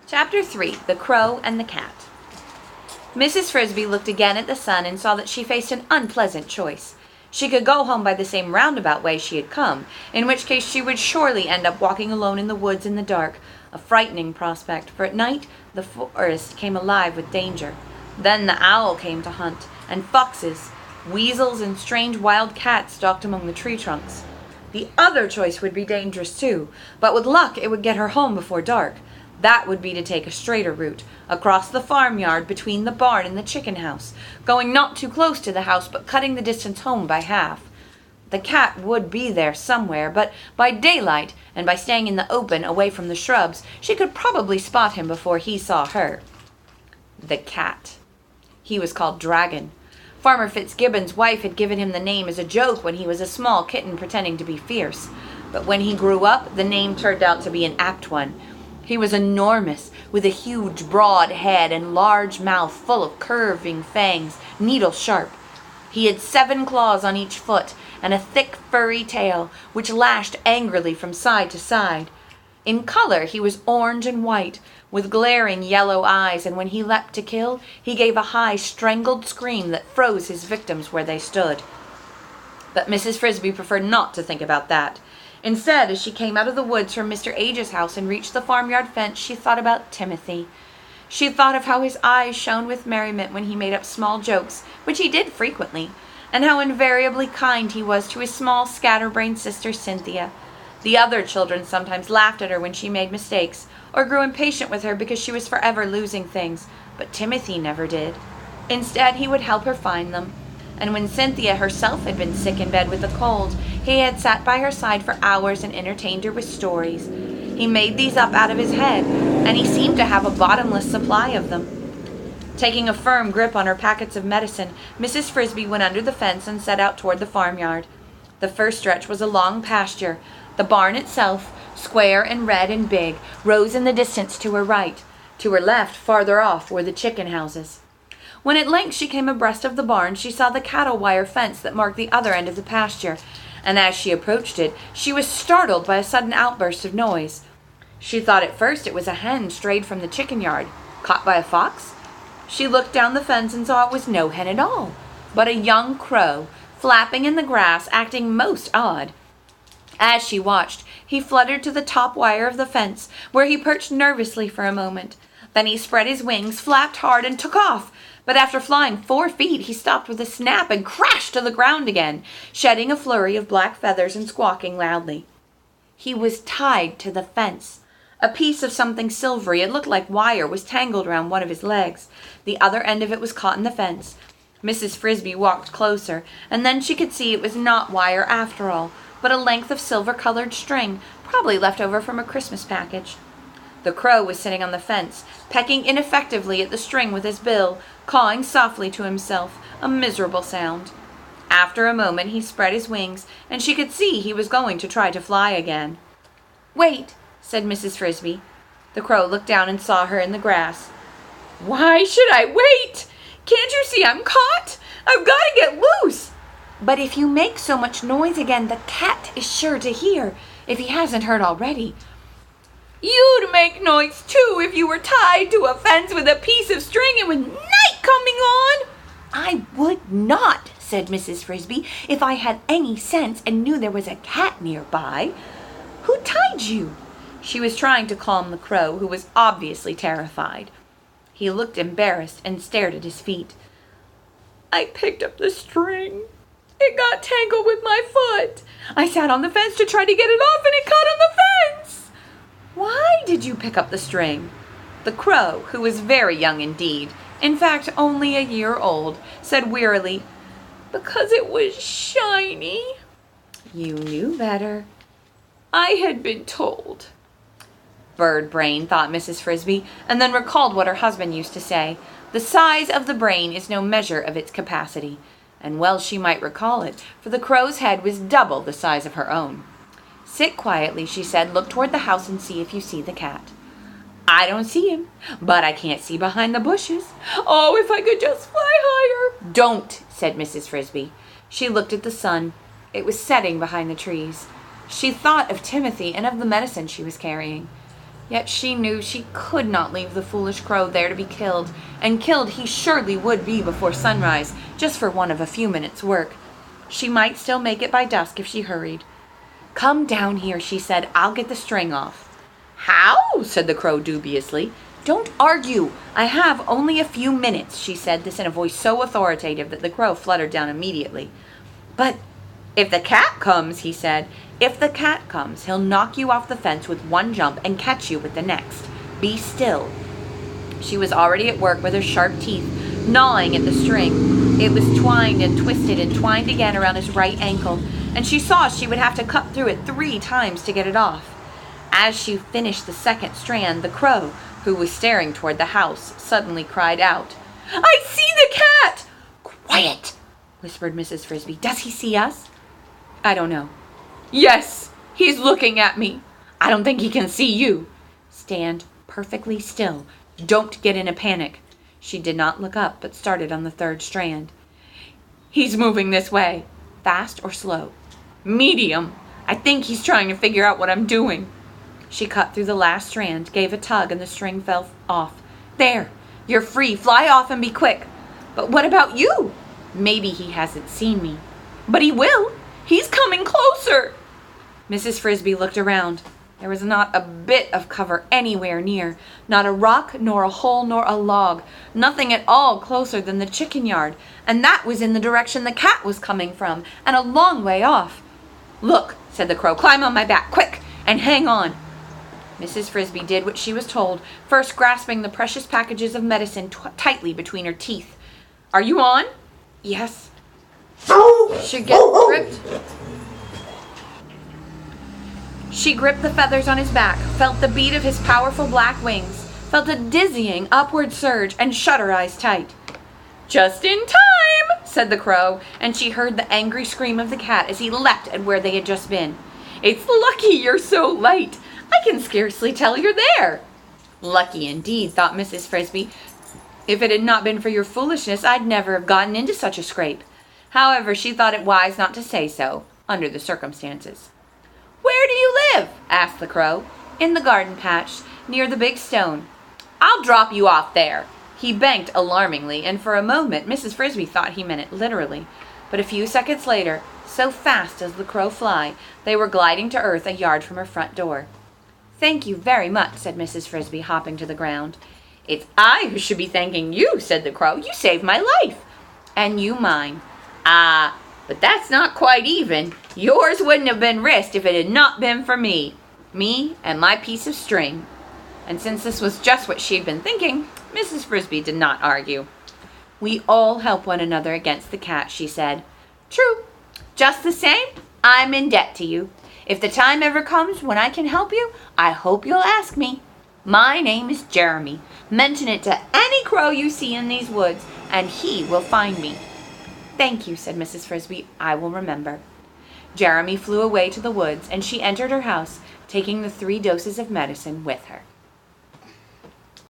Chapter 3. The Crow and the Cat. Mrs. Frisby looked again at the sun and saw that she faced an unpleasant choice. She could go home by the same roundabout way she had come, in which case she would surely end up walking alone in the woods in the dark, a frightening prospect, for at night the forest came alive with danger. Then the owl came to hunt, and foxes, weasels, and strange wild cats stalked among the tree trunks. The other choice would be dangerous too, but with luck it would get her home before dark. That would be to take a straighter route, across the farmyard between the barn and the chicken house, going not too close to the house, but cutting the distance home by half. The cat would be there somewhere, but by daylight, and by staying in the open, away from the shrubs, she could probably spot him before he saw her. The cat. He was called Dragon. Farmer Fitzgibbon's wife had given him the name as a joke when he was a small kitten pretending to be fierce. But when he grew up, the name turned out to be an apt one. He was enormous, with a huge, broad head and large mouth full of curving fangs, needle-sharp. He had 7 claws on each foot, and a thick, furry tail, which lashed angrily from side to side. In color, he was orange and white, with glaring yellow eyes, and when he leapt to kill, he gave a high, strangled scream that froze his victims where they stood. But Mrs. Frisby preferred not to think about that. Instead, as she came out of the woods from Mr. Age's house and reached the farmyard fence, she thought about Timothy. She thought of how his eyes shone with merriment when he made up small jokes, which he did frequently, and how invariably kind he was to his small, scatterbrained sister Cynthia. The other children sometimes laughed at her when she made mistakes, or grew impatient with her because she was forever losing things, but Timothy never did. Instead, he would help her find them. And when Cynthia herself had been sick in bed with a cold, he had sat by her side for hours and entertained her with stories. He made these up out of his head, and he seemed to have a bottomless supply of them. Taking a firm grip on her packets of medicine, Mrs. Frisby went under the fence and set out toward the farmyard. The first stretch was a long pasture. The barn itself, square and red and big, rose in the distance to her right. To her left, farther off, were the chicken houses. When at length she came abreast of the barn, she saw the cattle wire fence that marked the other end of the pasture, and as she approached it, she was startled by a sudden outburst of noise. She thought at first it was a hen strayed from the chicken yard, caught by a fox. She looked down the fence and saw it was no hen at all, but a young crow, flapping in the grass, acting most odd. As she watched, he fluttered to the top wire of the fence, where he perched nervously for a moment. Then he spread his wings, flapped hard, and took off. But after flying 4 feet, he stopped with a snap and crashed to the ground again, shedding a flurry of black feathers and squawking loudly. He was tied to the fence. A piece of something silvery, it looked like wire, was tangled around one of his legs. The other end of it was caught in the fence. Mrs. Frisby walked closer, and then she could see it was not wire after all, but a length of silver-colored string, probably left over from a Christmas package. The crow was sitting on the fence, pecking ineffectively at the string with his bill, cawing softly to himself, a miserable sound. After a moment he spread his wings, and she could see he was going to try to fly again. "Wait," said Mrs. Frisby. The crow looked down and saw her in the grass. "Why should I wait? Can't you see I'm caught? I've got to get loose." "But if you make so much noise again, the cat is sure to hear, if he hasn't heard already." "You'd make noise too if you were tied to a fence with a piece of string and with night coming on." "I would not," said Mrs. Frisby, "if I had any sense and knew there was a cat nearby. Who tied you?" She was trying to calm the crow, who was obviously terrified. He looked embarrassed and stared at his feet. "I picked up the string. It got tangled with my foot. I sat on the fence to try to get it off, and it caught on the fence." "Why did you pick up the string?" The crow, who was very young indeed, in fact only a year old, said wearily, "Because it was shiny." "You knew better." "I had been told." Bird brain, thought Mrs. Frisby, and then recalled what her husband used to say. The size of the brain is no measure of its capacity. And well she might recall it, for the crow's head was double the size of her own. "Sit quietly," she said. "Look toward the house and see if you see the cat." "I don't see him, but I can't see behind the bushes. Oh, if I could just fly higher." "Don't," said Mrs. Frisby. She looked at the sun. It was setting behind the trees. She thought of Timothy and of the medicine she was carrying. Yet she knew she could not leave the foolish crow there to be killed, and killed he surely would be before sunrise, just for one of a few minutes' work. She might still make it by dusk if she hurried. "Come down here," she said. "I'll get the string off." "How?" said the crow dubiously. "Don't argue. I have only a few minutes," she said, this in a voice so authoritative that the crow fluttered down immediately. "But if the cat comes," he said, "if the cat comes, he'll knock you off the fence with one jump and catch you with the next. Be still." She was already at work with her sharp teeth, gnawing at the string. It was twined and twisted and twined again around his right ankle, and she saw she would have to cut through it 3 times to get it off. As she finished the second strand, the crow, who was staring toward the house, suddenly cried out, "I see the cat!" "Quiet," whispered Mrs. Frisby. "Does he see us?" "I don't know." "Yes, he's looking at me. I don't think he can see you." "Stand perfectly still. Don't get in a panic." She did not look up, but started on the 3rd strand. "He's moving this way." "Fast or slow?" "Medium. I think he's trying to figure out what I'm doing." She cut through the last strand, gave a tug, and the string fell off. "There, you're free. Fly off and be quick." "But what about you?" "Maybe he hasn't seen me." "But he will. He's coming closer." Mrs. Frisby looked around. There was not a bit of cover anywhere near, not a rock nor a hole nor a log, nothing at all closer than the chicken yard, and that was in the direction the cat was coming from, and a long way off. "Look," said the crow, "climb on my back, quick, and hang on." Mrs. Frisby did what she was told, first grasping the precious packages of medicine tightly between her teeth. "Are you on?" "Yes." She gripped the feathers on his back, felt the beat of his powerful black wings, felt a dizzying upward surge, and shut her eyes tight. "Just in time," said the crow, and she heard the angry scream of the cat as he leapt at where they had just been. "It's lucky you're so light. I can scarcely tell you're there." "Lucky indeed," thought Mrs. Frisby. "If it had not been for your foolishness, I'd never have gotten into such a scrape." However, she thought it wise not to say so, under the circumstances. "Where do you live?" asked the crow. "In the garden patch, near the big stone." "I'll drop you off there." He banked alarmingly, and for a moment Mrs. Frisby thought he meant it literally. But a few seconds later, so fast does the crow fly, they were gliding to earth a yard from her front door. "Thank you very much," said Mrs. Frisby, hopping to the ground. "It's I who should be thanking you," said the crow. "You saved my life." "And you mine." "Ah, but that's not quite even. Yours wouldn't have been risked if it had not been for me. Me and my piece of string." And since this was just what she had been thinking, Mrs. Frisby did not argue. "We all help one another against the cat," she said. "True. Just the same, I'm in debt to you. If the time ever comes when I can help you, I hope you'll ask me. My name is Jeremy. Mention it to any crow you see in these woods, and he will find me." "Thank you," said Mrs. Frisby. "I will remember." Jeremy flew away to the woods, and she entered her house, taking the 3 doses of medicine with her.